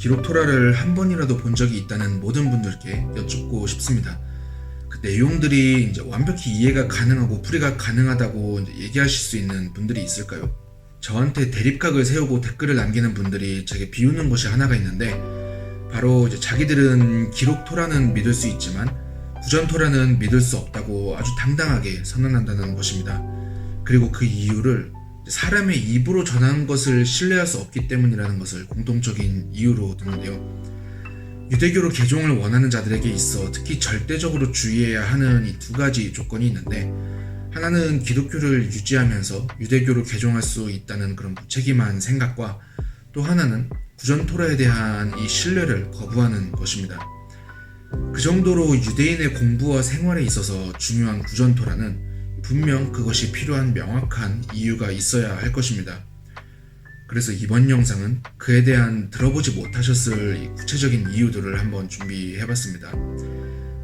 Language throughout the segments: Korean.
기록 토라를 한 번이라도 본 적이 있다는 모든 분들께 여쭙고 싶습니다. 그 내용들이 이제 완벽히 이해가 가능하고 풀이가 가능하다고 이제 얘기하실 수 있는 분들이 있을까요? 저한테 대립각을 세우고 댓글을 남기는 분들이 제게 비우는 것이 하나가 있는데, 바로 이제 자기들은 기록 토라는 믿을 수 있지만 구전 토라는 믿을 수 없다고 아주 당당하게 선언한다는 것입니다. 그리고 그 이유를 사람의 입으로 전한 것을 신뢰할 수 없기 때문이라는 것을 공통적인 이유로 드는데요. 유대교로 개종을 원하는 자들에게 있어 특히 절대적으로 주의해야 하는 이 두 가지 조건이 있는데, 하나는 기독교를 유지하면서 유대교로 개종할 수 있다는 그런 무책임한 생각과, 또 하나는 구전 토라에 대한 이 신뢰를 거부하는 것입니다. 그 정도로 유대인의 공부와 생활에 있어서 중요한 구전 토라는 분명 그것이 필요한 명확한 이유가 있어야 할 것입니다. 그래서 이번 영상은 그에 대한 들어보지 못하셨을 구체적인 이유들을 한번 준비해봤습니다.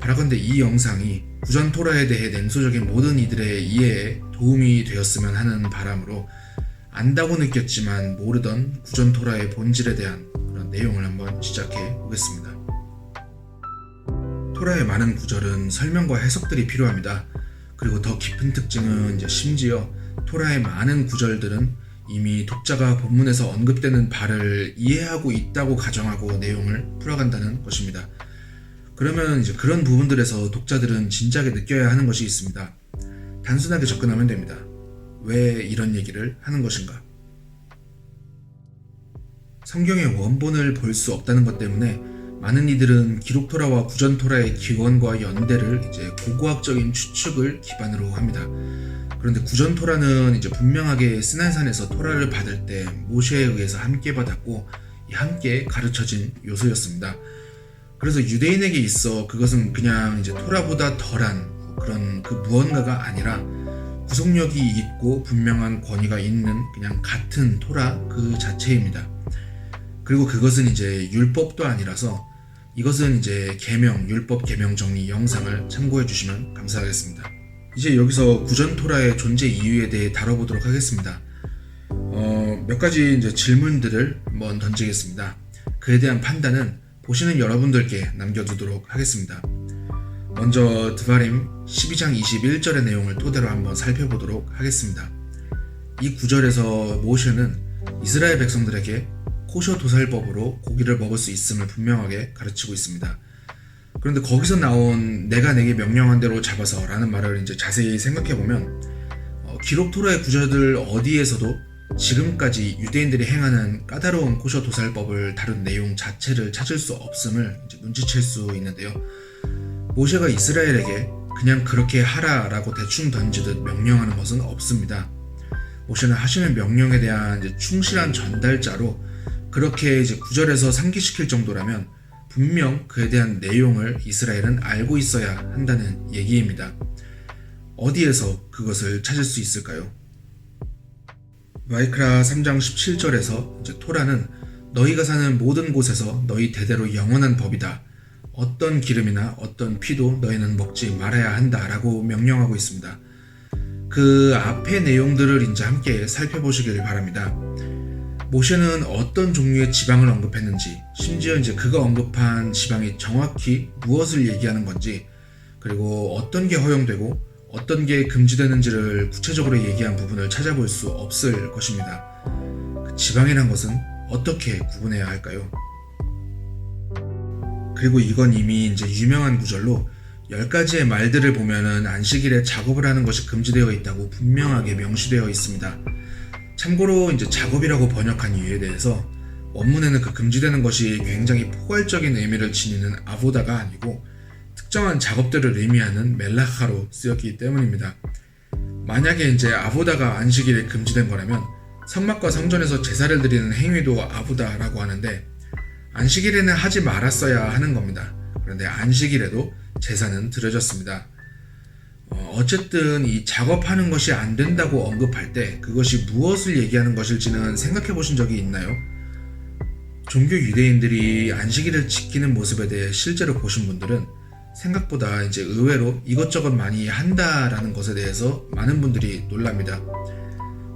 바라건대 이 영상이 구전 토라에 대해 냉소적인 모든 이들의 이해에 도움이 되었으면 하는 바람으로, 안다고 느꼈지만 모르던 구전 토라의 본질에 대한 그런 내용을 한번 시작해 보겠습니다. 토라의 많은 구절은 설명과 해석들이 필요합니다. 그리고 더 깊은 특징은 심지어 토라의 많은 구절들은 이미 독자가 본문에서 언급되는 바를 이해하고 있다고 가정하고 내용을 풀어간다는 것입니다. 그러면 그런 부분들에서 독자들은 진작에 느껴야 하는 것이 있습니다. 단순하게 접근하면 됩니다. 왜 이런 얘기를 하는 것인가? 성경의 원본을 볼 수 없다는 것 때문에 많은 이들은 기록 토라와 구전 토라의 기원과 연대를 고고학적인 추측을 기반으로 합니다. 그런데 구전 토라는 분명하게 시나이산에서 토라를 받을 때 모세에 의해서 함께 받았고 함께 가르쳐진 요소였습니다. 그래서 유대인에게 있어 그것은 그냥 토라보다 덜한 그런 그 무언가가 아니라 구속력이 있고 분명한 권위가 있는 그냥 같은 토라 그 자체입니다. 그리고 그것은 율법도 아니라서, 이것은 계명, 율법 계명 정리 영상을 참고해 주시면 감사하겠습니다. 이제 여기서 구전 토라의 존재 이유에 대해 다뤄보도록 하겠습니다. 몇 가지 질문들을 한번 던지겠습니다. 그에 대한 판단은 보시는 여러분들께 남겨두도록 하겠습니다. 먼저 드바림 12장 21절의 내용을 토대로 한번 살펴보도록 하겠습니다. 이 구절에서 모세는 이스라엘 백성들에게 코셔 도살법으로 고기를 먹을 수 있음을 분명하게 가르치고 있습니다. 그런데 거기서 나온 내가 내게 명령한 대로 잡아서 라는 말을 자세히 생각해보면 기록 토라의 구절들 어디에서도 지금까지 유대인들이 행하는 까다로운 코셔 도살법을 다룬 내용 자체를 찾을 수 없음을 눈치챌 수 있는데요. 모세가 이스라엘에게 그냥 그렇게 하라 라고 대충 던지듯 명령하는 것은 없습니다. 모세는 하시는 명령에 대한 충실한 전달자로, 그렇게 구절에서 상기시킬 정도라면 분명 그에 대한 내용을 이스라엘은 알고 있어야 한다는 얘기입니다. 어디에서 그것을 찾을 수 있을까요? 마이크라 3장 17절에서 토라는 너희가 사는 모든 곳에서 너희 대대로 영원한 법이다. 어떤 기름이나 어떤 피도 너희는 먹지 말아야 한다 라고 명령하고 있습니다. 그 앞의 내용들을 함께 살펴보시길 바랍니다. 모세는 어떤 종류의 지방을 언급했는지, 심지어 그가 언급한 지방이 정확히 무엇을 얘기하는 건지, 그리고 어떤 게 허용되고 어떤 게 금지되는지를 구체적으로 얘기한 부분을 찾아볼 수 없을 것입니다. 그 지방이란 것은 어떻게 구분해야 할까요? 그리고 이건 이미 유명한 구절로 10가지의 말들을 보면은 안식일에 작업을 하는 것이 금지되어 있다고 분명하게 명시되어 있습니다. 참고로 작업이라고 번역한 이유에 대해서 원문에는 그 금지되는 것이 굉장히 포괄적인 의미를 지니는 아보다가 아니고 특정한 작업들을 의미하는 멜라카로 쓰였기 때문입니다. 만약에 아보다가 안식일에 금지된 거라면 성막과 성전에서 제사를 드리는 행위도 아보다라고 하는데, 안식일에는 하지 말았어야 하는 겁니다. 그런데 안식일에도 제사는 드려졌습니다. 어쨌든 이 작업하는 것이 안 된다고 언급할 때 그것이 무엇을 얘기하는 것일지는 생각해 보신 적이 있나요? 종교 유대인들이 안식일을 지키는 모습에 대해 실제로 보신 분들은 생각보다 의외로 이것저것 많이 한다라는 것에 대해서 많은 분들이 놀랍니다.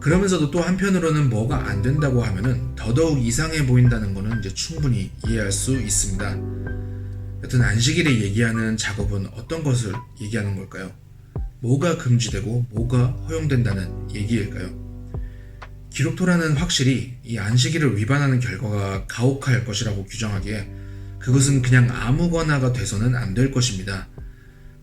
그러면서도 또 한편으로는 뭐가 안 된다고 하면은 더더욱 이상해 보인다는 거는 이제 충분히 이해할 수 있습니다. 여튼 안식일에 얘기하는 작업은 어떤 것을 얘기하는 걸까요? 뭐가 금지되고 뭐가 허용된다는 얘기일까요? 기록토라는 확실히 이 안식일을 위반하는 결과가 가혹할 것이라고 규정하기에 그것은 그냥 아무거나가 돼서는 안 될 것입니다.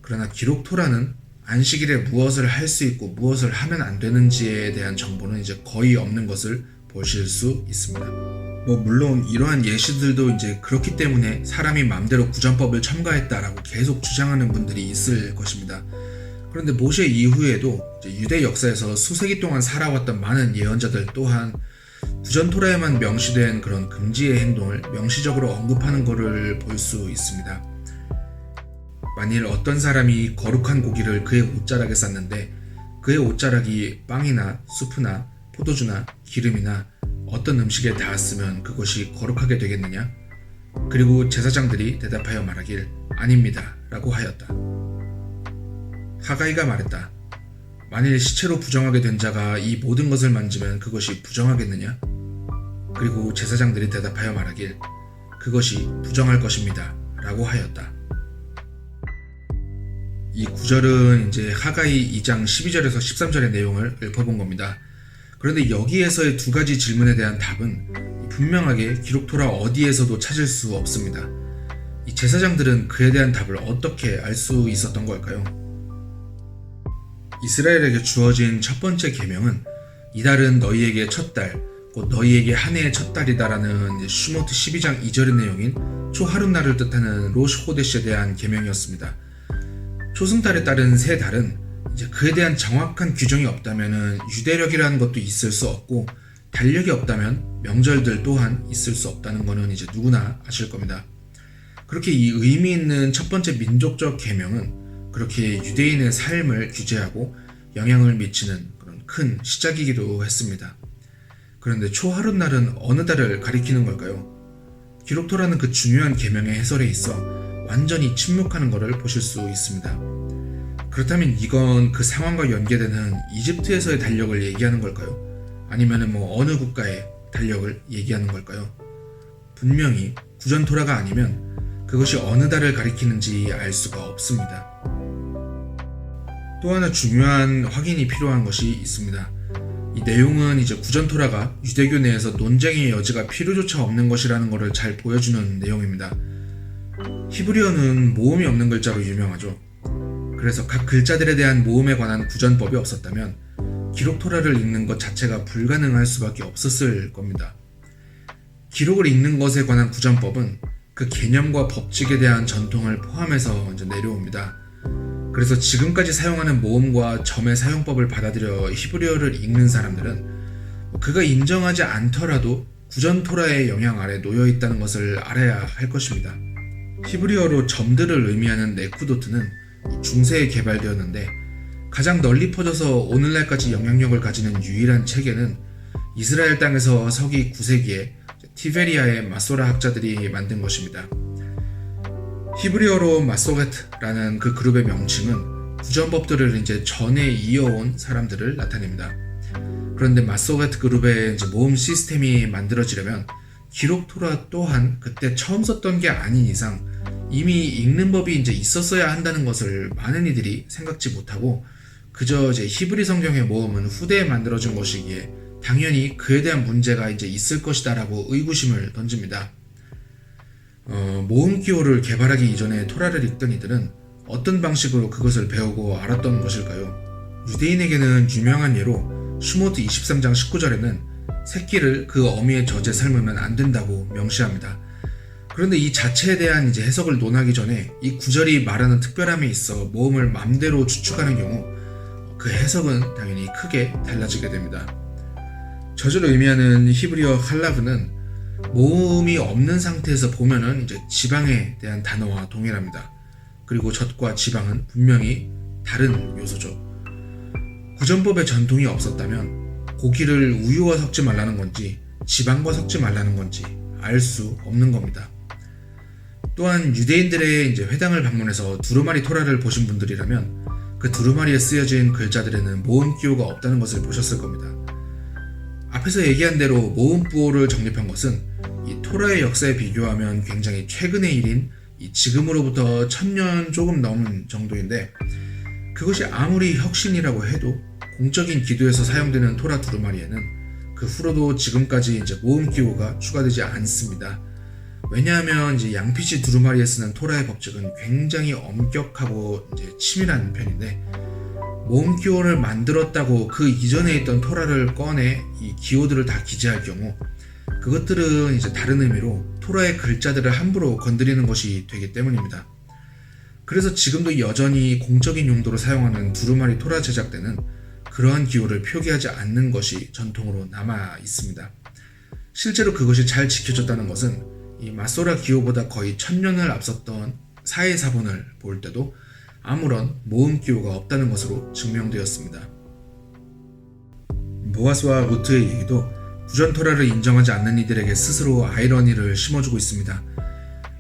그러나 기록토라는 안식일에 무엇을 할 수 있고 무엇을 하면 안 되는지에 대한 정보는 이제 거의 없는 것을 보실 수 있습니다. 물론 이러한 예시들도 이제 그렇기 때문에 사람이 마음대로 구전법을 첨가했다라고 계속 주장하는 분들이 있을 것입니다. 그런데 모세 이후에도 유대 역사에서 수세기 동안 살아왔던 많은 예언자들 또한 구전토라에만 명시된 그런 금지의 행동을 명시적으로 언급하는 것을 볼 수 있습니다. 만일 어떤 사람이 거룩한 고기를 그의 옷자락에 쌌는데 그의 옷자락이 빵이나 수프나 포도주나 기름이나 어떤 음식에 닿았으면 그것이 거룩하게 되겠느냐? 그리고 제사장들이 대답하여 말하길 아닙니다 라고 하였다. 하가이가 말했다. 만일 시체로 부정하게 된 자가 이 모든 것을 만지면 그것이 부정하겠느냐? 그리고 제사장들이 대답하여 말하길 그것이 부정할 것입니다 라고 하였다. 이 구절은 이제 하가이 2장 12절에서 13절의 내용을 읊어본 겁니다. 그런데 여기에서의 두 가지 질문에 대한 답은 분명하게 기록토라 어디에서도 찾을 수 없습니다. 이 제사장들은 그에 대한 답을 어떻게 알 수 있었던 걸까요? 이스라엘에게 주어진 첫 번째 계명은 이달은 너희에게 첫 달, 곧 너희에게 한 해의 첫 달이다라는 슈모트 12장 2절의 내용인 초하룻날을 뜻하는 로시 호데시에 대한 계명이었습니다. 초승달에 따른 세 달은 이제 그에 대한 정확한 규정이 없다면 유대력이라는 것도 있을 수 없고 달력이 없다면 명절들 또한 있을 수 없다는 것은 이제 누구나 아실 겁니다. 그렇게 이 의미 있는 첫 번째 민족적 계명은 그렇게 유대인의 삶을 규제하고 영향을 미치는 그런 큰 시작이기도 했습니다. 그런데 초하룻날은 어느 달을 가리키는 걸까요? 기록토라는 그 중요한 계명의 해설에 있어 완전히 침묵하는 것을 보실 수 있습니다. 그렇다면 이건 그 상황과 연계되는 이집트에서의 달력을 얘기하는 걸까요? 아니면 어느 국가의 달력을 얘기하는 걸까요? 분명히 구전토라가 아니면 그것이 어느 달을 가리키는지 알 수가 없습니다. 또 하나 중요한 확인이 필요한 것이 있습니다. 이 내용은 이제 구전토라가 유대교 내에서 논쟁의 여지가 필요조차 없는 것이라는 것을 잘 보여주는 내용입니다. 히브리어는 모음이 없는 글자로 유명하죠. 그래서 각 글자들에 대한 모음에 관한 구전법이 없었다면 기록토라를 읽는 것 자체가 불가능할 수밖에 없었을 겁니다. 기록을 읽는 것에 관한 구전법은 그 개념과 법칙에 대한 전통을 포함해서 먼저 내려옵니다. 그래서 지금까지 사용하는 모음과 점의 사용법을 받아들여 히브리어를 읽는 사람들은 그가 인정하지 않더라도 구전토라의 영향 아래 놓여 있다는 것을 알아야 할 것입니다. 히브리어로 점들을 의미하는 네쿠도트는 중세에 개발되었는데 가장 널리 퍼져서 오늘날까지 영향력을 가지는 유일한 체계는 이스라엘 땅에서 서기 9세기에 티베리아의 마소라 학자들이 만든 것입니다. 히브리어로 마소게트라는 그 그룹의 명칭은 구전법들을 이제 전해 이어온 사람들을 나타냅니다. 그런데 마소게트 그룹의 이제 모음 시스템이 만들어지려면 기록토라 또한 그때 처음 썼던 게 아닌 이상 이미 읽는 법이 이제 있었어야 한다는 것을 많은 이들이 생각지 못하고 그저 이제 히브리 성경의 모음은 후대에 만들어진 것이기에 당연히 그에 대한 문제가 이제 있을 것이다라고 의구심을 던집니다. 모음 기호를 개발하기 이전에 토라를 읽던 이들은 어떤 방식으로 그것을 배우고 알았던 것일까요? 유대인에게는 유명한 예로 슈모트 23장 19절에는 새끼를 그 어미의 젖에 삶으면 안 된다고 명시합니다. 그런데 이 자체에 대한 이제 해석을 논하기 전에 이 구절이 말하는 특별함에 있어 모음을 맘대로 추측하는 경우 그 해석은 당연히 크게 달라지게 됩니다. 젖을 의미하는 히브리어 할라브는 모음이 없는 상태에서 보면은 이제 지방에 대한 단어와 동일합니다. 그리고 젖과 지방은 분명히 다른 요소죠. 구전법의 전통이 없었다면 고기를 우유와 섞지 말라는 건지 지방과 섞지 말라는 건지 알 수 없는 겁니다. 또한 유대인들의 이제 회당을 방문해서 두루마리 토라를 보신 분들이라면 그 두루마리에 쓰여진 글자들에는 모음 기호가 없다는 것을 보셨을 겁니다. 앞에서 얘기한 대로 모음부호를 정립한 것은 이 토라의 역사에 비교하면 굉장히 최근의 일인 이 지금으로부터 1000년 조금 넘은 정도인데, 그것이 아무리 혁신이라고 해도 공적인 기도에서 사용되는 토라 두루마리에는 그 후로도 지금까지 이제 모음 기호가 추가되지 않습니다. 왜냐하면 이제 양피지 두루마리에 쓰는 토라의 법칙은 굉장히 엄격하고 이제 치밀한 편인데, 모음 기호를 만들었다고 그 이전에 있던 토라를 꺼내 이 기호들을 다 기재할 경우 그것들은 이제 다른 의미로 토라의 글자들을 함부로 건드리는 것이 되기 때문입니다. 그래서 지금도 여전히 공적인 용도로 사용하는 두루마리 토라 제작 때는 그러한 기호를 표기하지 않는 것이 전통으로 남아 있습니다. 실제로 그것이 잘 지켜졌다는 것은 이 마소라 기호보다 거의 1000년을 앞섰던 사해사본을 볼 때도 아무런 모음 기호가 없다는 것으로 증명되었습니다. 모아스와 루트의 얘기도 구전 토라를 인정하지 않는 이들에게 스스로 아이러니를 심어주고 있습니다.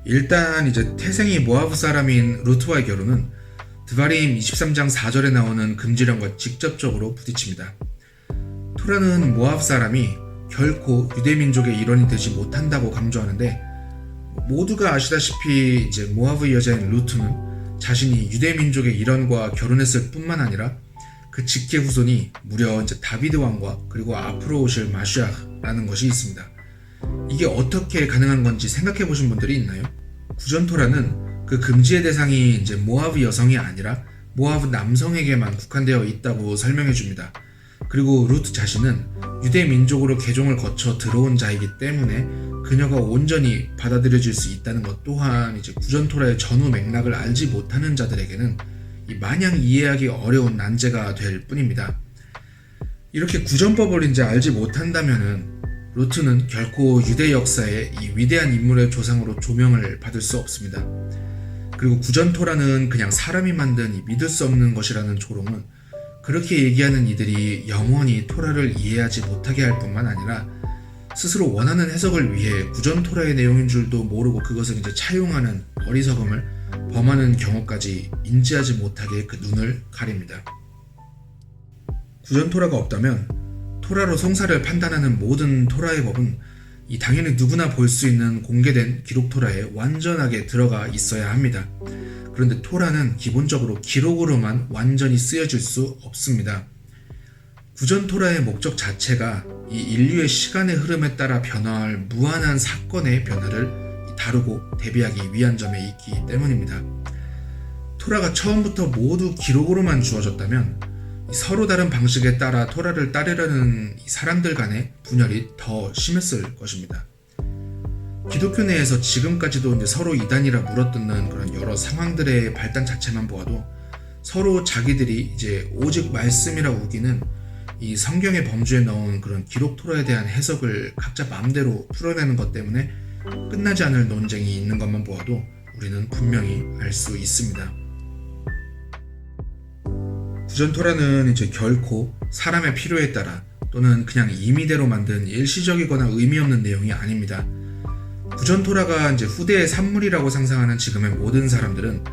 일단 이제 태생이 모아브 사람인 루트와의 결혼은 드바림 23장 4절에 나오는 금지령과 직접적으로 부딪힙니다. 토라는 모아브 사람이 결코 유대민족의 일원이 되지 못한다고 강조하는데, 모두가 아시다시피 이제 모아브의 여자인 루트는 자신이 유대민족의 일원과 결혼했을 뿐만 아니라 그 직계 후손이 무려 이제 다비드 왕과 그리고 앞으로 오실 마시아라는 것이 있습니다. 이게 어떻게 가능한 건지 생각해 보신 분들이 있나요? 구전 토라는 그 금지의 대상이 이제 모아브 여성이 아니라 모아브 남성에게만 국한되어 있다고 설명해 줍니다. 그리고 루트 자신은 유대 민족으로 개종을 거쳐 들어온 자이기 때문에 그녀가 온전히 받아들여질 수 있다는 것 또한 이제 구전 토라의 전후 맥락을 알지 못하는 자들에게는 마냥 이해하기 어려운 난제가 될 뿐입니다. 이렇게 구전법을 이제 알지 못한다면은 루트는 결코 유대 역사의 이 위대한 인물의 조상으로 조명을 받을 수 없습니다. 그리고 구전 토라는 그냥 사람이 만든 이 믿을 수 없는 것이라는 조롱은 그렇게 얘기하는 이들이 영원히 토라를 이해하지 못하게 할 뿐만 아니라 스스로 원하는 해석을 위해 구전 토라의 내용인 줄도 모르고 그것을 이제 차용하는 어리석음을 범하는 경우까지 인지하지 못하게 그 눈을 가립니다. 구전 토라가 없다면 토라로 성사를 판단하는 모든 토라의 법은 당연히 누구나 볼 수 있는 공개된 기록 토라에 완전하게 들어가 있어야 합니다. 그런데 토라는 기본적으로 기록으로만 완전히 쓰여질 수 없습니다. 구전 토라의 목적 자체가 이 인류의 시간의 흐름에 따라 변화할 무한한 사건의 변화를 다루고 대비하기 위한 점에 있기 때문입니다. 토라가 처음부터 모두 기록으로만 주어졌다면 서로 다른 방식에 따라 토라를 따르려는 사람들 간의 분열이 더 심했을 것입니다. 기독교 내에서 지금까지도 이제 서로 이단이라 물어뜯는 그런 여러 상황들의 발단 자체만 보아도 서로 자기들이 이제 오직 말씀이라 우기는 이 성경의 범주에 넣은 그런 기록 토라에 대한 해석을 각자 마음대로 풀어내는 것 때문에 끝나지 않을 논쟁이 있는 것만 보아도 우리는 분명히 알 수 있습니다. 구전 토라는 이제 결코 사람의 필요에 따라 또는 그냥 임의대로 만든 일시적이거나 의미 없는 내용이 아닙니다. 구전 토라가 이제 후대의 산물이라고 상상하는 지금의 모든 사람들은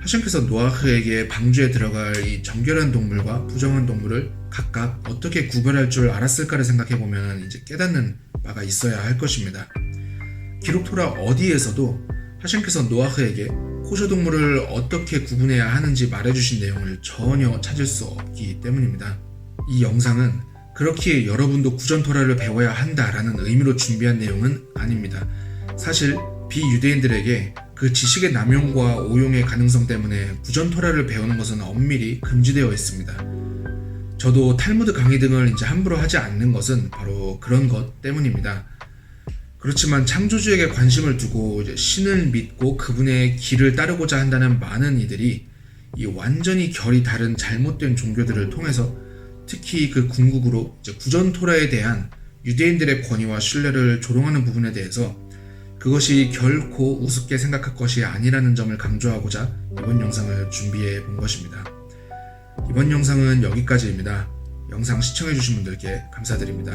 하셴께서 노아흐에게 방주에 들어갈 이 정결한 동물과 부정한 동물을 각각 어떻게 구별할 줄 알았을까를 생각해보면 이제 깨닫는 바가 있어야 할 것입니다. 기록 토라 어디에서도 하셴께서 노아흐에게 코셔 동물을 어떻게 구분해야 하는지 말해주신 내용을 전혀 찾을 수 없기 때문입니다. 이 영상은 그렇기에 여러분도 구전 토라를 배워야 한다라는 의미로 준비한 내용은 아닙니다. 사실 비유대인들에게 그 지식의 남용과 오용의 가능성 때문에 구전 토라를 배우는 것은 엄밀히 금지되어 있습니다. 저도 탈무드 강의 등을 이제 함부로 하지 않는 것은 바로 그런 것 때문입니다. 그렇지만 창조주에게 관심을 두고 이제 신을 믿고 그분의 길을 따르고자 한다는 많은 이들이 이 완전히 결이 다른 잘못된 종교들을 통해서 특히 그 궁극으로 이제 구전 토라에 대한 유대인들의 권위와 신뢰를 조롱하는 부분에 대해서 그것이 결코 우습게 생각할 것이 아니라는 점을 강조하고자 이번 영상을 준비해 본 것입니다. 이번 영상은 여기까지입니다. 영상 시청해주신 분들께 감사드립니다.